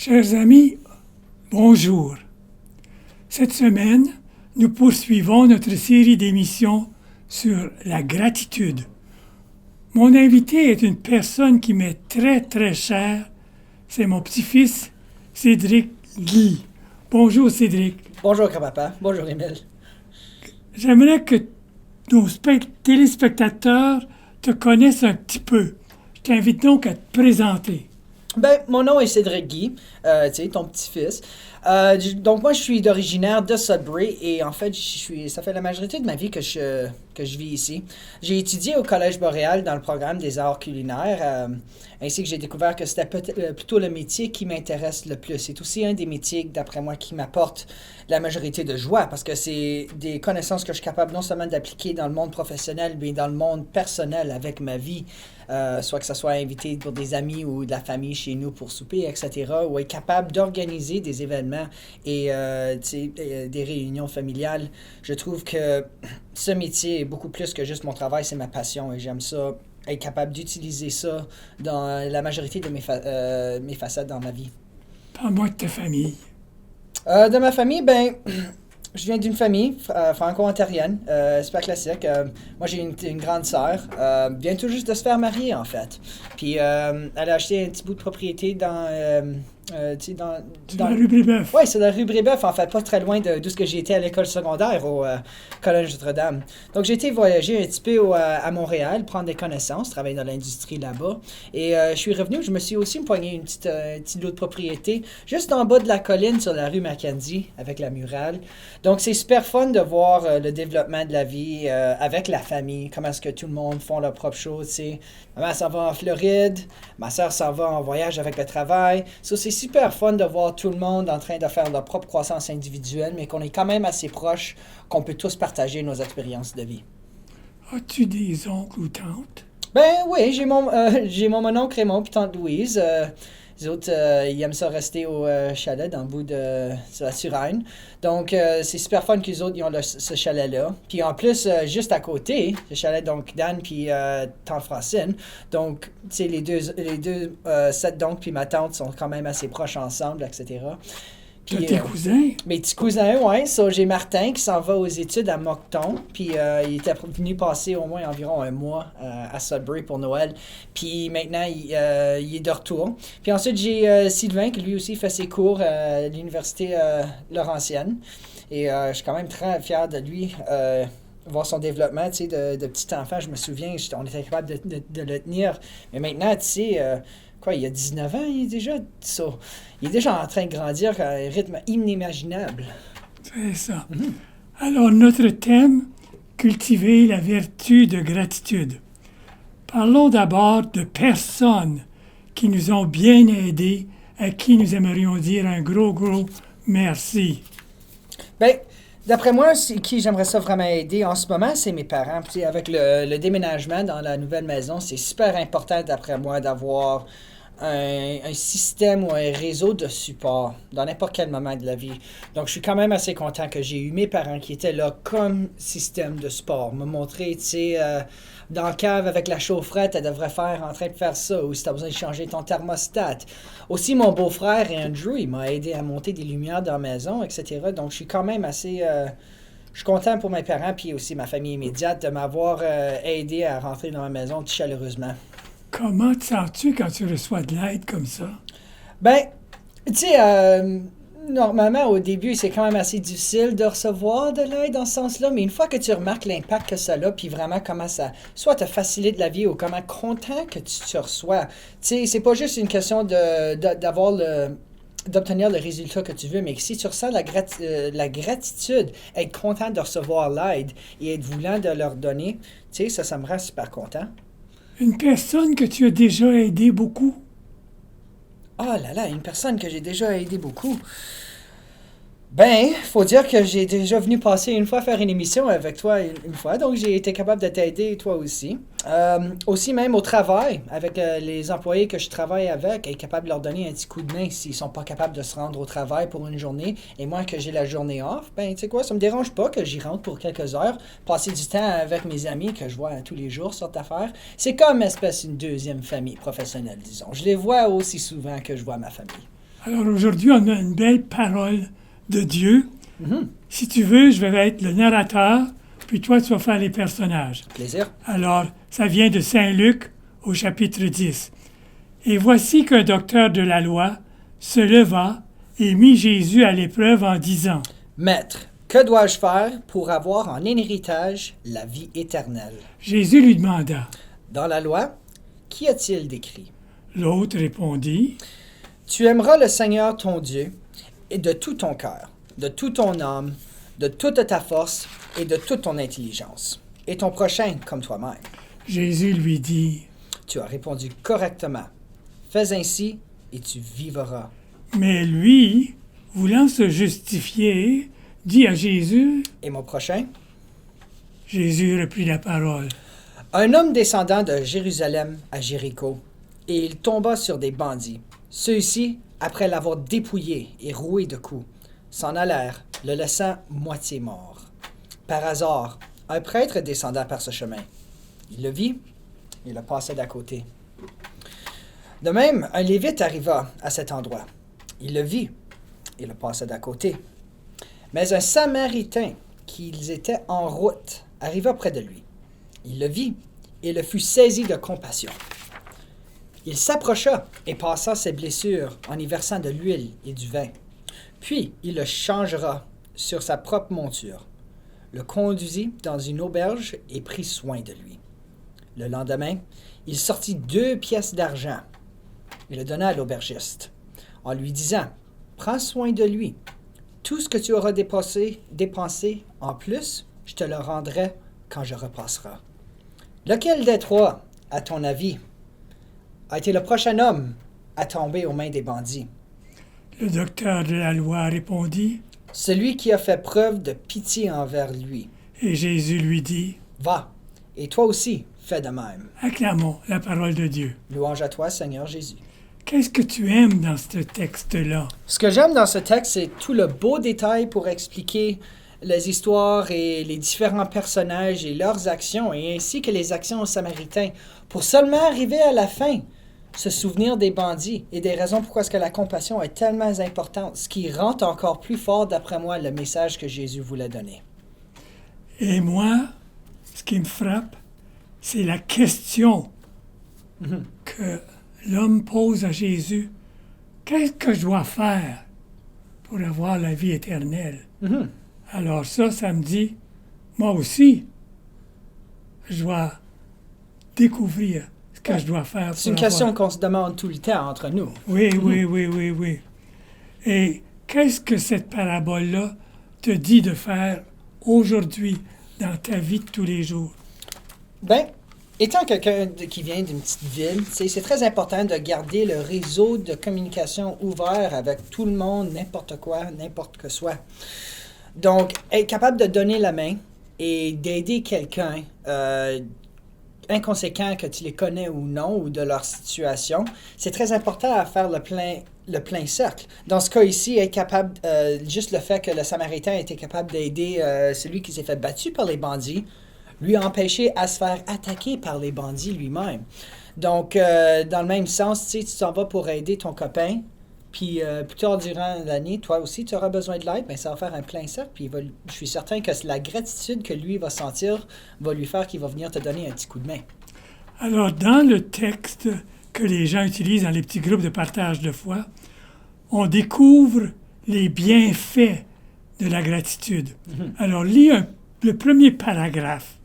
Chers amis, bonjour. Cette semaine, nous poursuivons notre série d'émissions sur la gratitude. Mon invité est une personne qui m'est très très chère. C'est mon petit-fils, Cédric Guy. Bonjour Cédric. Bonjour grand-papa. Bonjour Émile. J'aimerais que nos téléspectateurs te connaissent un petit peu. Je t'invite donc à te présenter. Mon nom est Cédric Guy, ton petit-fils. Donc, moi, je suis originaire de Sudbury et en fait, ça fait la majorité de ma vie que je vis ici. J'ai étudié au Collège Boréal dans le programme des arts culinaires, ainsi que j'ai découvert que c'était plutôt le métier qui m'intéresse le plus. C'est aussi un des métiers, d'après moi, qui m'apporte la majorité de joie parce que c'est des connaissances que je suis capable non seulement d'appliquer dans le monde professionnel, mais dans le monde personnel avec ma vie. Soit que ce soit invité pour des amis ou de la famille chez nous pour souper, etc., ou être capable d'organiser des événements et des réunions familiales. Je trouve que ce métier est beaucoup plus que juste mon travail, c'est ma passion et j'aime ça, être capable d'utiliser ça dans la majorité de mes facettes dans ma vie. Parle-moi de ta famille. De ma famille, je viens d'une famille franco-ontarienne, super classique. Moi, j'ai une grande sœur, vient tout juste de se faire marier, en fait. Puis, elle a acheté un petit bout de propriété dans la rue Brébeuf. Oui, c'est la rue Brébeuf, en fait, pas très loin d'où ce que j'ai été à l'école secondaire au Collège Notre-Dame. Donc, j'ai été voyager un petit peu à Montréal, prendre des connaissances, travailler dans l'industrie là-bas. Et je suis revenu, je me suis aussi poigné une petite lot de propriété juste en bas de la colline sur la rue Mackenzie, avec la murale. Donc, c'est super fun de voir le développement de la vie avec la famille, comment est-ce que tout le monde font leur propre chose, tu sais. Maman s'en va en Floride, ma soeur s'en va en voyage avec le travail. Ça, c'est super fun de voir tout le monde en train de faire leur propre croissance individuelle, mais qu'on est quand même assez proches, qu'on peut tous partager nos expériences de vie. As-tu des oncles ou tantes? Oui, j'ai mon mononcle Raymond puis tante Louise. Les autres, ils aiment ça rester au chalet dans le bout de la Sureine. Donc, c'est super fun qu'ils autres, ils ont ce chalet-là. Puis en plus, juste à côté, le chalet, donc, Dan puis tante Francine. Donc, tu sais, les deux cette donc puis ma tante sont quand même assez proches ensemble, etc. Puis, tes cousins? Mes petits cousins, oui. So, j'ai Martin qui s'en va aux études à Moncton. Puis il était venu passer au moins environ un mois à Sudbury pour Noël. Puis maintenant, il est de retour. Puis ensuite, j'ai Sylvain qui lui aussi fait ses cours à l'université Laurentienne. Et je suis quand même très fier de lui. Voir son développement, tu sais, de petit enfant. Je me souviens, on était capable de le tenir. Mais maintenant, tu sais... il y a 19 ans, il est déjà en train de grandir à un rythme inimaginable. C'est ça. Alors, notre thème, cultiver la vertu de gratitude. Parlons d'abord de personnes qui nous ont bien aidés, à qui nous aimerions dire un gros merci. D'après moi, qui j'aimerais ça vraiment aider en ce moment, c'est mes parents. Puis avec le déménagement dans la nouvelle maison, c'est super important, d'après moi, d'avoir un système ou un réseau de support dans n'importe quel moment de la vie. Donc, je suis quand même assez content que j'ai eu mes parents qui étaient là comme système de support. Me montrer, tu sais, dans la cave avec la chaufferette, elle devrait faire en train de faire ça, ou si tu as besoin de changer ton thermostat. Aussi, mon beau-frère Andrew, il m'a aidé à monter des lumières dans la maison, etc. Donc, je suis quand même assez... je suis content pour mes parents, puis aussi ma famille immédiate, de m'avoir aidé à rentrer dans ma maison tout chaleureusement. Comment te sens-tu quand tu reçois de l'aide comme ça? Tu sais, normalement, au début, c'est quand même assez difficile de recevoir de l'aide dans ce sens-là, mais une fois que tu remarques l'impact que ça a, puis vraiment comment ça, soit te facilite la vie ou comment content que tu reçois, tu sais, c'est pas juste une question d'obtenir le résultat que tu veux, mais si tu ressens la gratitude, être content de recevoir l'aide et être voulant de leur donner, tu sais, ça me rend super content. Une personne que tu as déjà aidé beaucoup? Oh là là, une personne que j'ai déjà aidé beaucoup. Faut dire que j'ai déjà venu passer une fois faire une émission avec toi une fois, donc j'ai été capable de t'aider toi aussi. Aussi même au travail, avec les employés que je travaille avec, être capable de leur donner un petit coup de main s'ils sont pas capables de se rendre au travail pour une journée, et moi que j'ai la journée off, tu sais quoi, ça me dérange pas que j'y rentre pour quelques heures, passer du temps avec mes amis que je vois tous les jours sur ta affaire. C'est comme espèce une deuxième famille professionnelle, disons. Je les vois aussi souvent que je vois ma famille. Alors aujourd'hui, on a une belle parole de Dieu. Mhm. Si tu veux, je vais être le narrateur, puis toi, tu vas faire les personnages. Plaisir. Alors, ça vient de Saint Luc au chapitre 10. Et voici qu'un docteur de la loi se leva et mit Jésus à l'épreuve en disant, Maître, que dois-je faire pour avoir en héritage la vie éternelle? Jésus lui demanda. Dans la loi, qu'y a-t-il décrit? L'autre répondit, Tu aimeras le Seigneur ton Dieu et de tout ton cœur, de toute ton âme, de toute ta force et de toute ton intelligence, et ton prochain comme toi-même. Jésus lui dit, Tu as répondu correctement. Fais ainsi et tu vivras. mais lui, voulant se justifier, dit à Jésus, Et mon prochain? Jésus reprit la parole. Un homme descendant de Jérusalem à Jéricho, et il tomba sur des bandits. Ceux-ci, après l'avoir dépouillé et roué de coups, s'en allèrent, le laissant moitié mort. Par hasard, un prêtre descenda par ce chemin. Il le vit et le passa d'à côté. De même, un Lévite arriva à cet endroit. Il le vit et le passa d'à côté. Mais un Samaritain, qu'ils étaient en route, arriva près de lui. Il le vit et le fut saisi de compassion. Il s'approcha et passa ses blessures en y versant de l'huile et du vin. Puis il le changera sur sa propre monture, le conduisit dans une auberge et prit soin de lui. Le lendemain, il sortit 2 pièces d'argent et le donna à l'aubergiste, en lui disant, « Prends soin de lui. Tout ce que tu auras dépensé en plus, je te le rendrai quand je repasserai. » Lequel des 3, à ton avis, a été le prochain homme à tomber aux mains des bandits? Le docteur de la loi répondit, Celui qui a fait preuve de pitié envers lui. et Jésus lui dit, Va, et toi aussi, fais de même. acclamons la parole de Dieu. Louange à toi, Seigneur Jésus. Qu'est-ce que tu aimes dans ce texte-là? Ce que j'aime dans ce texte, c'est tout le beau détail pour expliquer les histoires et les différents personnages et leurs actions, et ainsi que les actions aux Samaritains, pour seulement arriver à la fin, se souvenir des bandits et des raisons pourquoi est-ce que la compassion est tellement importante, ce qui rend encore plus fort, d'après moi, le message que Jésus voulait donner. Et moi, ce qui me frappe, c'est la question que l'homme pose à Jésus. Qu'est-ce que je dois faire pour avoir la vie éternelle? Mhm. Alors ça me dit, moi aussi, je dois découvrir ce que je dois faire pour C'est une question qu'on se demande tout le temps entre nous. Oui. Et qu'est-ce que cette parabole-là te dit de faire aujourd'hui dans ta vie de tous les jours? Ben, étant quelqu'un qui vient d'une petite ville, c'est très important de garder le réseau de communication ouvert avec tout le monde, n'importe quoi, n'importe que soit. Donc, être capable de donner la main et d'aider quelqu'un, inconséquent que tu les connais ou non, ou de leur situation, c'est très important à faire le plein cercle. Dans ce cas ici, être capable, juste le fait que le Samaritain était capable d'aider celui qui s'est fait battu par les bandits, lui a empêché à se faire attaquer par les bandits lui-même. Donc, dans le même sens, tu t'en vas pour aider ton copain, puis plus tard durant l'année, toi aussi, tu auras besoin de l'aide, mais ça va faire un plein cercle, puis je suis certain que la gratitude que lui va sentir va lui faire qu'il va venir te donner un petit coup de main. Alors, dans le texte que les gens utilisent dans les petits groupes de partage de foi, on découvre les bienfaits de la gratitude. Alors, lis le premier paragraphe.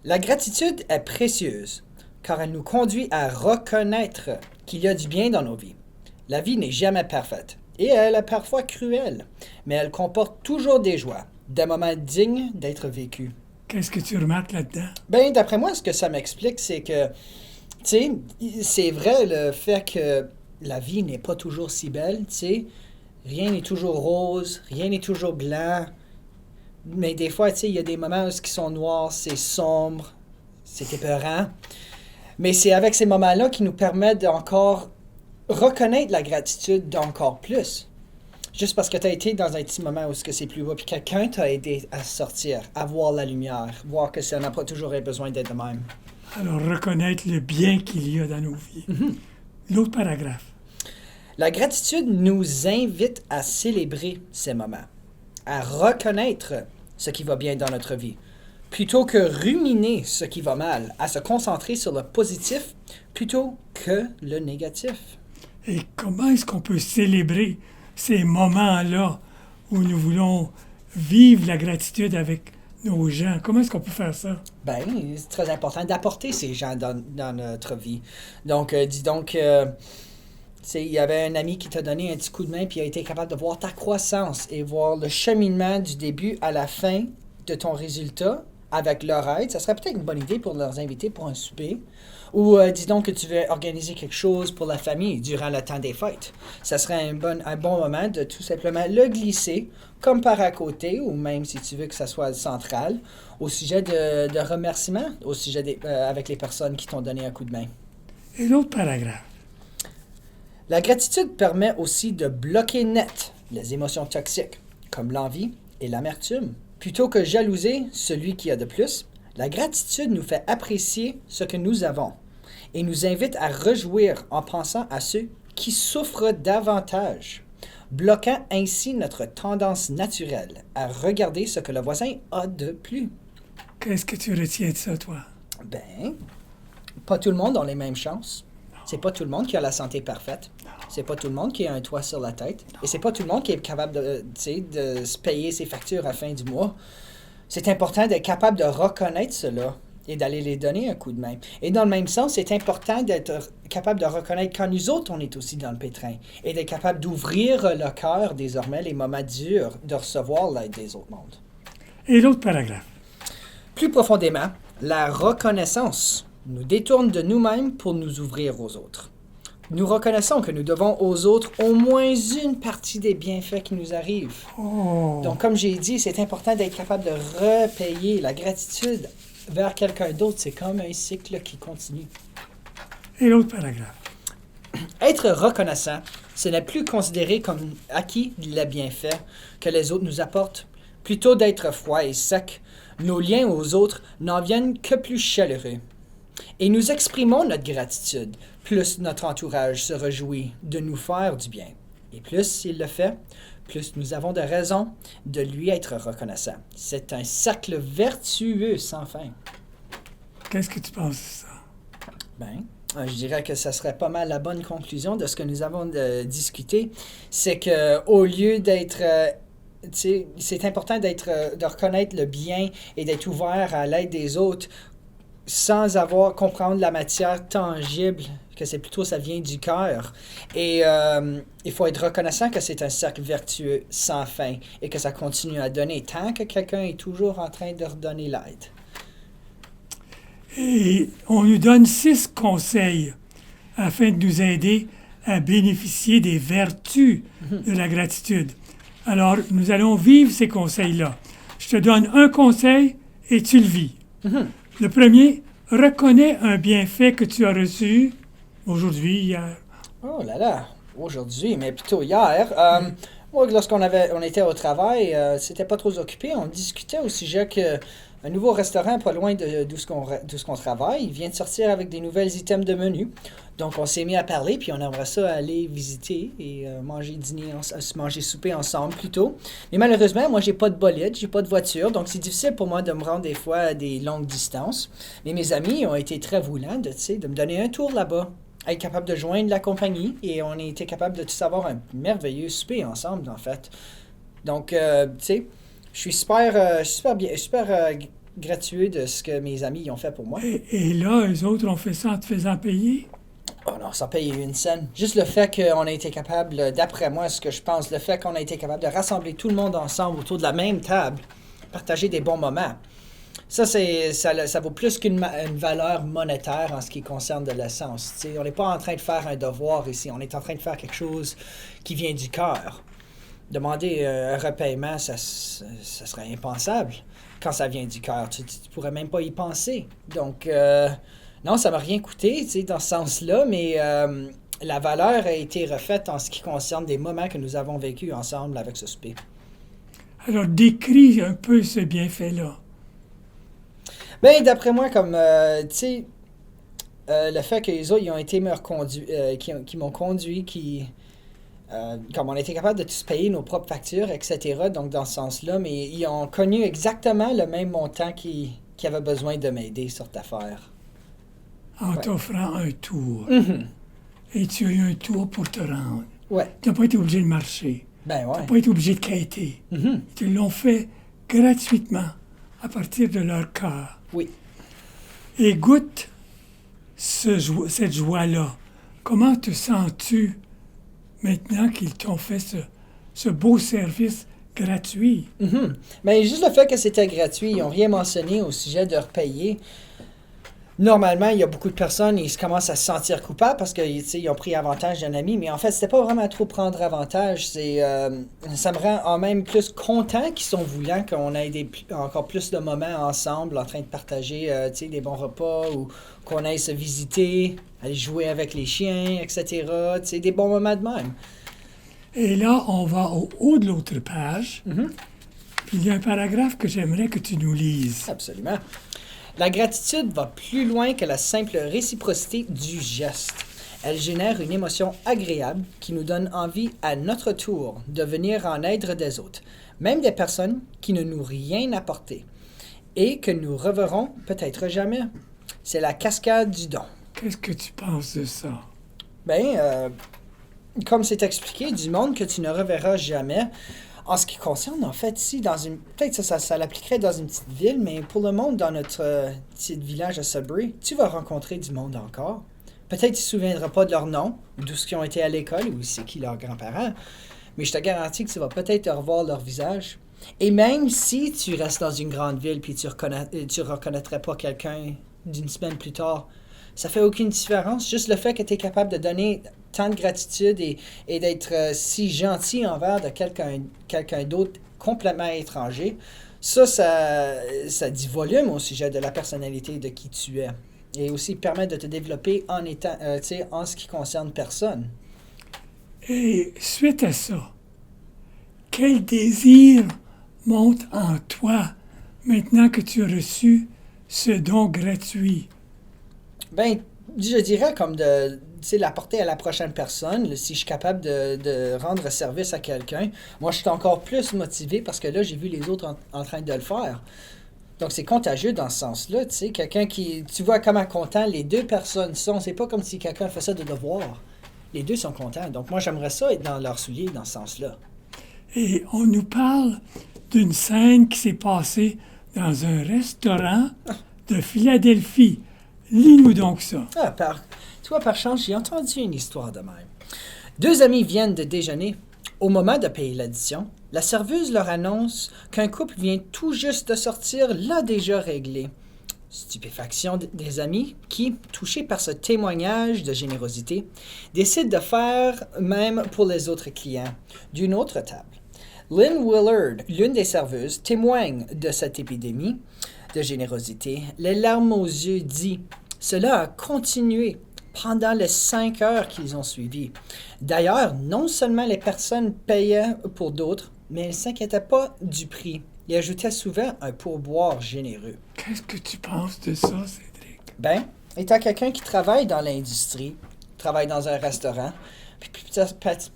La gratitude est précieuse, car elle nous conduit à reconnaître qu'il y a du bien dans nos vies. La vie n'est jamais parfaite, et elle est parfois cruelle, mais elle comporte toujours des joies, des moments dignes d'être vécus. Qu'est-ce que tu remarques là-dedans? Ben, d'après moi, ce que ça m'explique, c'est que, tu sais, c'est vrai le fait que la vie n'est pas toujours si belle, tu sais. Rien n'est toujours rose, rien n'est toujours blanc. Mais des fois, tu sais, il y a des moments où qui sont noirs, c'est sombre, c'est épeurant. Mais c'est avec ces moments-là qui nous permettent d'encore reconnaître la gratitude d'encore plus. Juste parce que tu as été dans un petit moment où c'est plus bas, puis quelqu'un t'a aidé à sortir, à voir la lumière, voir que ça n'a pas toujours besoin d'être de même. Alors, reconnaître le bien qu'il y a dans nos vies. L'autre paragraphe. La gratitude nous invite à célébrer ces moments, à reconnaître ce qui va bien dans notre vie, plutôt que ruminer ce qui va mal, à se concentrer sur le positif plutôt que le négatif. Et comment est-ce qu'on peut célébrer ces moments-là où nous voulons vivre la gratitude avec nos gens? Comment est-ce qu'on peut faire ça? Ben, c'est très important d'apporter ces gens dans notre vie. Donc, dis donc, il y avait un ami qui t'a donné un petit coup de main puis a été capable de voir ta croissance et voir le cheminement du début à la fin de ton résultat avec leur aide. Ça serait peut-être une bonne idée pour leur inviter pour un souper. Ou dis donc que tu veux organiser quelque chose pour la famille durant le temps des fêtes. Ça serait un bon moment de tout simplement le glisser comme par à côté, ou même si tu veux que ça soit central, au sujet de remerciements, au sujet avec les personnes qui t'ont donné un coup de main. Et l'autre paragraphe. La gratitude permet aussi de bloquer net les émotions toxiques, comme l'envie et l'amertume. Plutôt que jalouser celui qui a de plus, la gratitude nous fait apprécier ce que nous avons et nous invite à rejouir en pensant à ceux qui souffrent davantage, bloquant ainsi notre tendance naturelle à regarder ce que le voisin a de plus. Qu'est-ce que tu retiens de ça, toi? Ben, pas tout le monde a les mêmes chances. C'est pas tout le monde qui a la santé parfaite. C'est pas tout le monde qui a un toit sur la tête. Et c'est pas tout le monde qui est capable de se payer ses factures à la fin du mois. C'est important d'être capable de reconnaître cela et d'aller les donner un coup de main. Et dans le même sens, c'est important d'être capable de reconnaître quand nous autres, on est aussi dans le pétrin. Et d'être capable d'ouvrir le cœur désormais, les moments durs, de recevoir l'aide des autres mondes. Et l'autre paragraphe. Plus profondément, la reconnaissance nous détourne de nous-mêmes pour nous ouvrir aux autres. Nous reconnaissons que nous devons aux autres au moins une partie des bienfaits qui nous arrivent. Oh! Donc, comme j'ai dit, c'est important d'être capable de repayer la gratitude vers quelqu'un d'autre. C'est comme un cycle qui continue. Et l'autre paragraphe. Être reconnaissant, ce n'est plus considéré comme acquis les bienfaits que les autres nous apportent. Plutôt d'être froid et sec, nos liens aux autres n'en viennent que plus chaleureux. Et nous exprimons notre gratitude, plus notre entourage se réjouit de nous faire du bien. Et plus il le fait, plus nous avons de raisons de lui être reconnaissants. C'est un cercle vertueux sans fin. Qu'est-ce que tu penses de ça? Ben, je dirais que ça serait pas mal la bonne conclusion de ce que nous avons discuté. C'est que au lieu d'être... c'est important de reconnaître le bien et d'être ouvert à l'aide des autres sans comprendre la matière tangible, que c'est plutôt ça vient du cœur. Et il faut être reconnaissant que c'est un cercle vertueux sans fin et que ça continue à donner tant que quelqu'un est toujours en train de redonner l'aide. Et on nous donne 6 conseils afin de nous aider à bénéficier des vertus de la gratitude. Alors, nous allons vivre ces conseils-là. Je te donne un conseil et tu le vis. Le premier, reconnais un bienfait que tu as reçu aujourd'hui, hier. Oh là là, aujourd'hui, mais plutôt hier. Moi, lorsqu'on était au travail, c'était pas trop occupé. On discutait au sujet qu'un nouveau restaurant pas loin d'où ce qu'on travaille, il vient de sortir avec des nouvelles items de menu. Donc, on s'est mis à parler, puis on aimerait ça aller visiter et manger souper ensemble plutôt. Mais malheureusement, moi, j'ai pas de bolide, j'ai pas de voiture, donc c'est difficile pour moi de me rendre des fois à des longues distances. Mais mes amis ont été très voulants de me donner un tour là-bas, être capable de joindre la compagnie, et on a été capable de tous avoir un merveilleux souper ensemble, en fait. Donc, tu sais, je suis super gratuit de ce que mes amis ont fait pour moi. Et là, eux autres ont fait ça en te faisant payer? Oh non, sans payer une scène. Juste le fait qu'on a été capable, d'après moi, ce que je pense, le fait qu'on a été capable de rassembler tout le monde ensemble autour de la même table, partager des bons moments, ça vaut plus qu'une valeur monétaire en ce qui concerne de l'essence. T'sais, on n'est pas en train de faire un devoir ici, on est en train de faire quelque chose qui vient du cœur. Demander un repaiement, ça serait impensable. Quand ça vient du cœur, tu pourrais même pas y penser. Donc... non, ça m'a rien coûté, dans ce sens-là, mais la valeur a été refaite en ce qui concerne des moments que nous avons vécus ensemble avec ce souper. Alors, décris un peu ce bienfait-là. Bien, d'après moi, comme, le fait que les autres, ils ont été qui m'ont conduit, qui comme on était capable de tous payer nos propres factures, etc., donc dans ce sens-là, mais ils ont connu exactement le même montant qui avait besoin de m'aider sur cette affaire. En t'offrant un tour. Mhm. Et tu as eu un tour pour te rendre. Ouais. Tu n'as pas été obligé de marcher. Ben Tu n'as ouais. pas été obligé de quêter. Mhm. Ils te l'ont fait gratuitement, à partir de leur cœur. Oui. Et goûte cette joie-là. Comment te sens-tu maintenant qu'ils t'ont fait ce beau service gratuit? Mhm. Mais juste le fait que c'était gratuit, ils n'ont rien mentionné au sujet de repayer. Normalement, il y a beaucoup de personnes, ils commencent à se sentir coupables parce qu'ils ont pris avantage d'un ami, mais en fait, c'était pas vraiment trop prendre avantage. Ça me rend en même plus content qu'ils sont voulants qu'on ait encore plus de moments ensemble en train de partager des bons repas ou qu'on aille se visiter, aller jouer avec les chiens, etc. Des bons moments de même. Et là, on va au haut de l'autre page. Mhm. Puis il y a un paragraphe que j'aimerais que tu nous lises. Absolument. La gratitude va plus loin que la simple réciprocité du geste. Elle génère une émotion agréable qui nous donne envie à notre tour de venir en aide des autres, même des personnes qui ne nous rien apporté et que nous reverrons peut-être jamais. C'est la cascade du don. Qu'est-ce que tu penses de ça? Comme c'est expliqué, du monde que tu ne reverras jamais. En ce qui concerne, en fait, ici, peut-être ça l'appliquerait dans une petite ville, mais pour le monde dans notre petit village à Sudbury, tu vas rencontrer du monde encore. Peut-être tu ne te souviendras pas de leur nom, ou d'où ils ont été à l'école, ou c'est qui leurs grands-parents, mais je te garantis que tu vas peut-être revoir leur visage. Et même si tu restes dans une grande ville puis tu reconnaîtrais pas quelqu'un d'une semaine plus tard, ça fait aucune différence. Juste le fait que tu es capable de donner tant de gratitude et d'être si gentil envers de quelqu'un d'autre complètement étranger, ça dit volume au sujet de la personnalité de qui tu es. Et aussi permet de te développer en ce qui concerne personne. Et suite à ça, quel désir monte en toi maintenant que tu as reçu ce don gratuit? Ben, je dirais comme de l'apporter à la prochaine personne. Si je suis capable de rendre service à quelqu'un, moi, je suis encore plus motivé parce que là, j'ai vu les autres en train de le faire. Donc, c'est contagieux dans ce sens-là, tu sais. Quelqu'un qui... Tu vois comment content les deux personnes sont. C'est pas comme si quelqu'un fait ça de devoir. Les deux sont contents. Donc, moi, j'aimerais ça être dans leurs souliers dans ce sens-là. Et on nous parle d'une scène qui s'est passée dans un restaurant de Philadelphie. Lis-nous donc ça. Par chance, j'ai entendu une histoire de même. Deux amis viennent de déjeuner. Au moment de payer l'addition, la serveuse leur annonce qu'un couple vient tout juste de sortir, l'a déjà réglé. Stupéfaction des amis qui, touchés par ce témoignage de générosité, décident de faire même pour les autres clients d'une autre table. Lynn Willard, l'une des serveuses, témoigne de cette épidémie de générosité. Les larmes aux yeux dit « Cela a continué pendant les 5 heures qu'ils ont suivi. D'ailleurs, non seulement les personnes payaient pour d'autres, mais elles ne s'inquiétaient pas du prix et ajoutaient souvent un pourboire généreux. » Qu'est-ce que tu penses de ça, Cédric? Ben, étant quelqu'un qui travaille dans l'industrie, travaille dans un restaurant, puis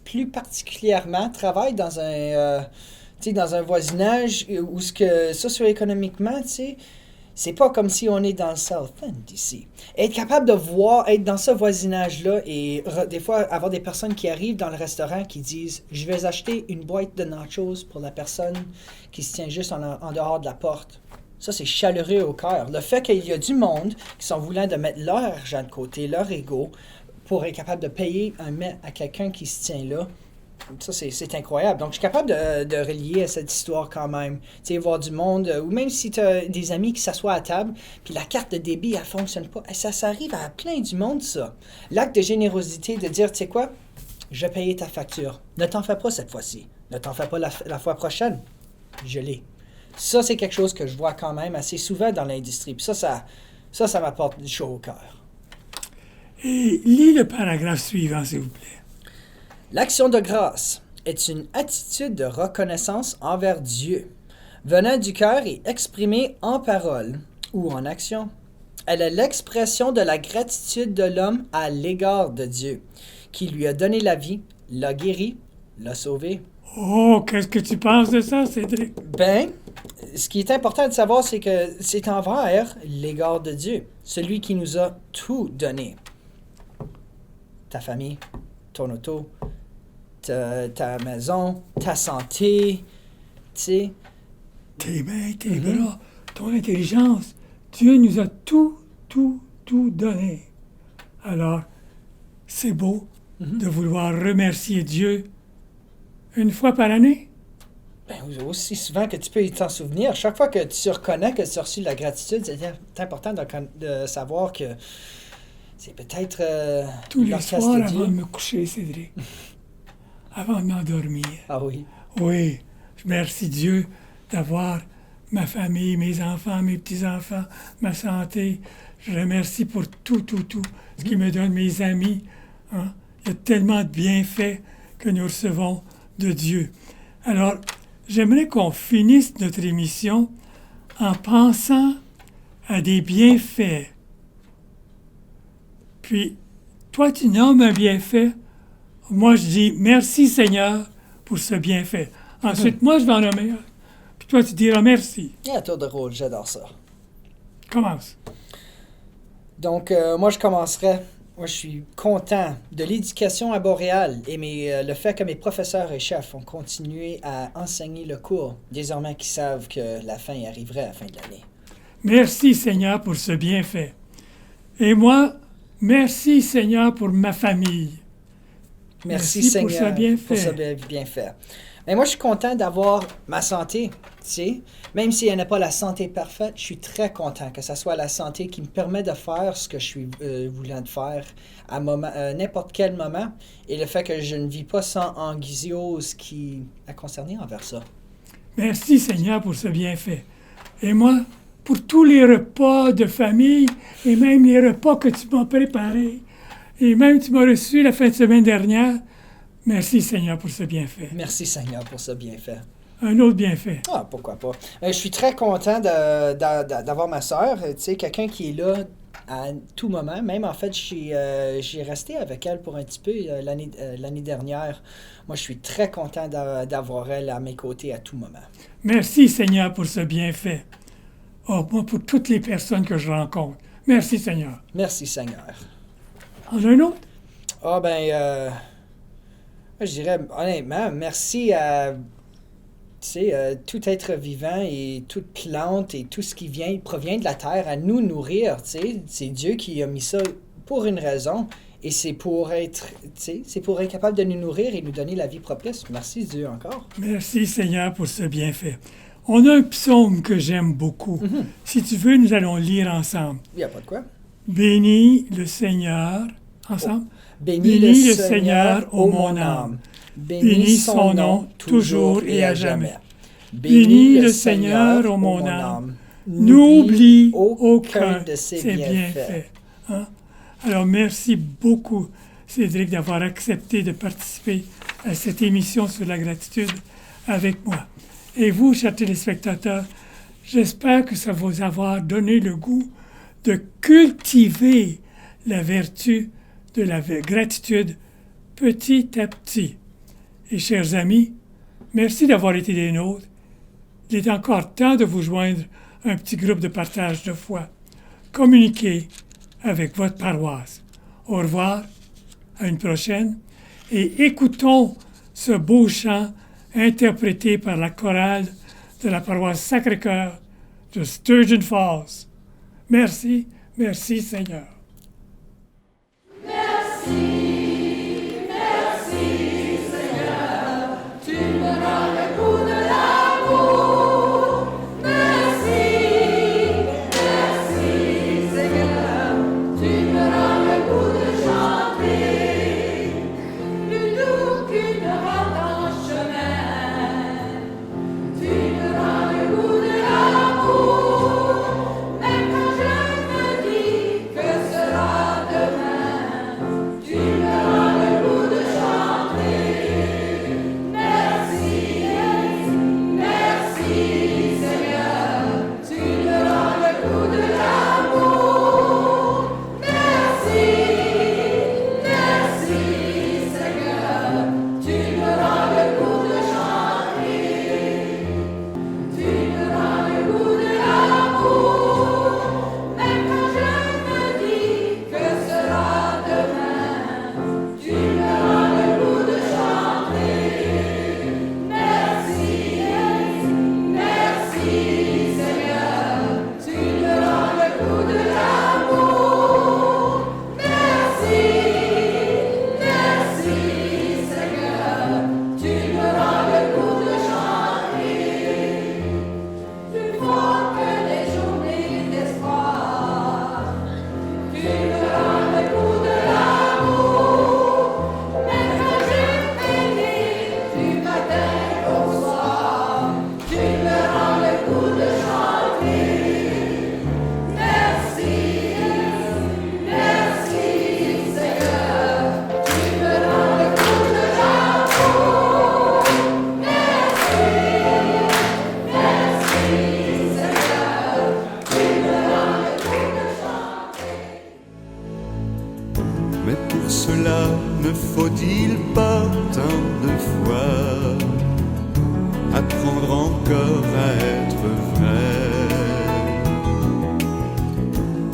plus particulièrement travaille dans un voisinage où socio-économiquement, c'est pas comme si on est dans le South End ici. Être capable de être dans ce voisinage-là et des fois avoir des personnes qui arrivent dans le restaurant qui disent « Je vais acheter une boîte de nachos pour la personne qui se tient juste en dehors de la porte. » Ça, c'est chaleureux au cœur. Le fait qu'il y a du monde qui sont voulants de mettre leur argent de côté, leur ego, pour être capable de payer un mets à quelqu'un qui se tient là, ça, c'est incroyable. Donc, je suis capable de relier à cette histoire quand même. Tu sais, voir du monde, ou même si tu as des amis qui s'assoient à table, puis la carte de débit, elle fonctionne pas. Ça arrive à plein du monde, ça. L'acte de générosité, de dire, tu sais quoi, je vais payer ta facture. Ne t'en fais pas cette fois-ci. Ne t'en fais pas la fois prochaine. Je l'ai. Ça, c'est quelque chose que je vois quand même assez souvent dans l'industrie. Puis ça m'apporte du chaud au cœur. Et lis le paragraphe suivant, s'il vous plaît. L'action de grâce est une attitude de reconnaissance envers Dieu, venant du cœur et exprimée en parole ou en action. Elle est l'expression de la gratitude de l'homme à l'égard de Dieu, qui lui a donné la vie, l'a guéri l'a sauvé. Oh, qu'est-ce que tu penses de ça, Cédric? Ben, ce qui est important de savoir, c'est que c'est envers l'égard de Dieu, celui qui nous a tout donné. Ta famille, ton auto, ta maison, ta santé, tu sais. Tes mains, tes bras, ton intelligence. Dieu nous a tout donné. Alors, c'est beau de vouloir remercier Dieu une fois par année. Ben, aussi souvent que tu peux t'en souvenir. Chaque fois que tu reconnais que tu as reçu de la gratitude, c'est important de savoir que c'est peut-être Tous les l'orchestre soirs de avant Dieu. de me coucher, Cédric. Avant de m'endormir. Ah oui. Oui, je remercie Dieu d'avoir ma famille, mes enfants, mes petits-enfants, ma santé. Je remercie pour tout, ce qui me donne, mes amis. Hein. Il y a tellement de bienfaits que nous recevons de Dieu. Alors, j'aimerais qu'on finisse notre émission en pensant à des bienfaits. Puis, toi, tu nommes un bienfait. Moi, je dis merci Seigneur pour ce bienfait. Ensuite, moi, je vais en nommer un. Puis toi, tu diras merci. Et à tour de rôle, j'adore ça. Commence. Donc, moi, je commencerai. Moi, je suis content de l'éducation à Boréal et le fait que mes professeurs et chefs ont continué à enseigner le cours, désormais qu'ils savent que la fin y arriverait à la fin de l'année. Merci Seigneur pour ce bienfait. Et moi, merci Seigneur pour ma famille. Merci Pour Seigneur ce bienfait. pour ce bienfait. Mais moi, je suis content d'avoir ma santé, tu sais. Même si elle n'est pas la santé parfaite, je suis très content que ce soit la santé qui me permet de faire ce que je suis voulant de faire à n'importe quel moment. Et le fait que je ne vis pas sans anxiose qui a concerné envers ça. Merci Seigneur pour ce bienfait. Et moi, pour tous les repas de famille et même les repas que tu m'as préparés. Et même tu m'as reçu la fin de semaine dernière. Merci Seigneur pour ce bienfait. Merci Seigneur pour ce bienfait. Un autre bienfait. Ah, pourquoi pas. Je suis très content d'avoir ma sœur, tu sais, quelqu'un qui est là à tout moment. Même, en fait, j'ai resté avec elle pour un petit peu l'année dernière. Moi, je suis très content d'avoir elle à mes côtés à tout moment. Merci Seigneur pour ce bienfait. Oh, moi, pour toutes les personnes que je rencontre. Merci Seigneur. Merci Seigneur. En un autre? Ah, je dirais, honnêtement, merci à... Tu sais, tout être vivant et toute plante et tout ce qui provient de la terre à nous nourrir, tu sais. C'est Dieu qui a mis ça pour une raison et c'est pour être capable de nous nourrir et nous donner la vie propice. Merci Dieu encore. Merci Seigneur pour ce bienfait. On a un psaume que j'aime beaucoup. Si tu veux, nous allons lire ensemble. Il n'y a pas de quoi. Bénis le Seigneur, ensemble. Bénis le Seigneur, ô mon âme. Bénis son nom toujours et à jamais. Bénis le Seigneur, ô mon âme. N'oublie aucun de ses bienfaits. Hein? Alors, merci beaucoup, Cédric, d'avoir accepté de participer à cette émission sur la gratitude avec moi. Et vous, chers téléspectateurs, j'espère que ça vous avoir donné le goût de cultiver la vertu de la gratitude petit à petit. Et chers amis, merci d'avoir été des nôtres. Il est encore temps de vous joindre à un petit groupe de partage de foi. Communiquez avec votre paroisse. Au revoir, à une prochaine, et écoutons ce beau chant interprété par la chorale de la paroisse Sacré-Cœur de Sturgeon Falls. Merci, merci Seigneur. Que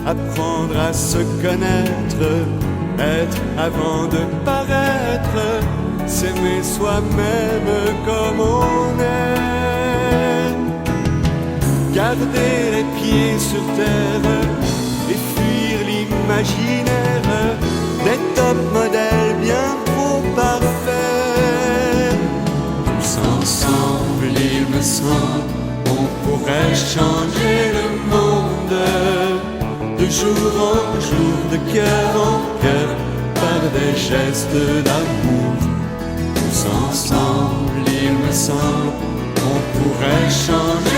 apprendre à se connaître, être avant de paraître, s'aimer soi-même comme on est. Garder les pieds sur terre et fuir l'imaginaire des top modèles bien trop parfaits. Tous ensemble, il me semble, on pourrait changer le monde. De jour en jour, de cœur en cœur, par des gestes d'amour. Tous ensemble, il me semble, on pourrait changer